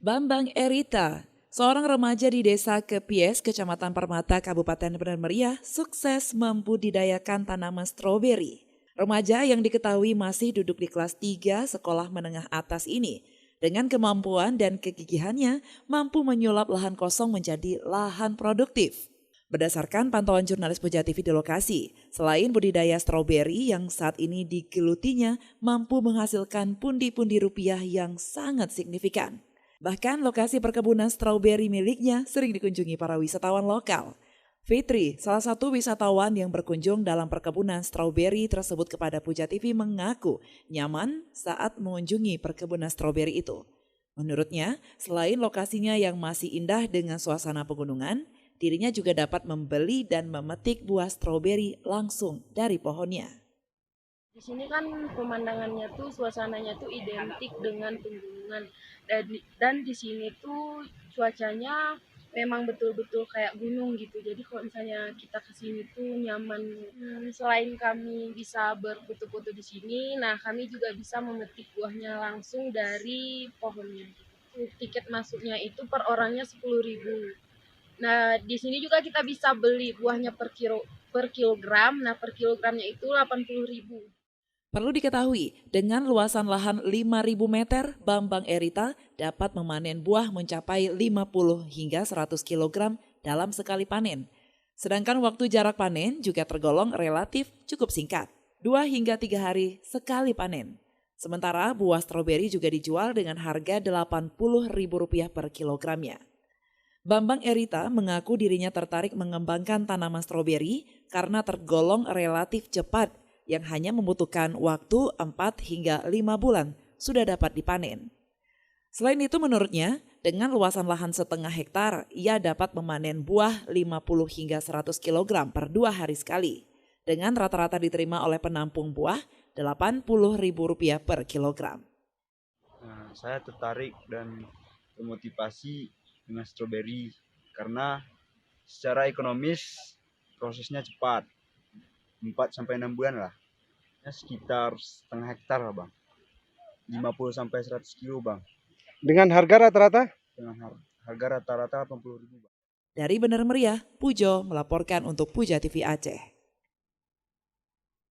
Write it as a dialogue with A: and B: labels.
A: Bambang Erita, seorang remaja di desa Kepies, Kecamatan Permata, Kabupaten Bener Meriah, sukses membudidayakan tanaman stroberi. Remaja yang diketahui masih duduk di kelas 3 sekolah menengah atas ini, dengan kemampuan dan kegigihannya mampu menyulap lahan kosong menjadi lahan produktif. Berdasarkan pantauan jurnalis Puja TV di lokasi, selain budidaya stroberi yang saat ini digelutinya mampu menghasilkan pundi-pundi rupiah yang sangat signifikan. Bahkan lokasi perkebunan stroberi miliknya sering dikunjungi para wisatawan lokal. Fitri, salah satu wisatawan yang berkunjung dalam perkebunan stroberi tersebut kepada Puja TV mengaku nyaman saat mengunjungi perkebunan stroberi itu. Menurutnya, selain lokasinya yang masih indah dengan suasana pegunungan, dirinya juga dapat membeli dan memetik buah stroberi langsung dari pohonnya.
B: Di sini kan pemandangannya tuh suasananya tuh identik dengan pegunungan dan di sini tuh cuacanya memang betul-betul kayak gunung gitu. Jadi kalau misalnya kita ke sini tuh nyaman. Selain kami bisa berfoto-foto di sini, nah kami juga bisa memetik buahnya langsung dari pohonnya. Tiket masuknya itu per orangnya 10.000. Nah, di sini juga kita bisa beli buahnya per kilogram. Nah, per kilogramnya itu 80.000.
A: Perlu diketahui, dengan luasan lahan 5.000 meter, Bambang Erita dapat memanen buah mencapai 50 hingga 100 kilogram dalam sekali panen. Sedangkan waktu jarak panen juga tergolong relatif cukup singkat, 2 hingga 3 hari sekali panen. Sementara buah stroberi juga dijual dengan harga Rp80.000 per kilogramnya. Bambang Erita mengaku dirinya tertarik mengembangkan tanaman stroberi karena tergolong relatif cepat yang hanya membutuhkan waktu 4 hingga 5 bulan sudah dapat dipanen. Selain itu menurutnya, dengan luasan lahan setengah hektar, ia dapat memanen buah 50 hingga 100 kg per 2 hari sekali. Dengan rata-rata diterima oleh penampung buah Rp80.000 per kilogram.
C: Nah, saya tertarik dan termotivasi dengan stroberi karena secara ekonomis prosesnya cepat, 4 sampai 6 bulan lah. Ya, sekitar setengah hektar lah, Bang. 50 sampai 100 kilo, Bang.
D: Dengan harga rata-rata?
C: Dengan harga rata-rata 80.000, Bang.
A: Dari Bener Meriah, Pujo melaporkan untuk Puja TV Aceh.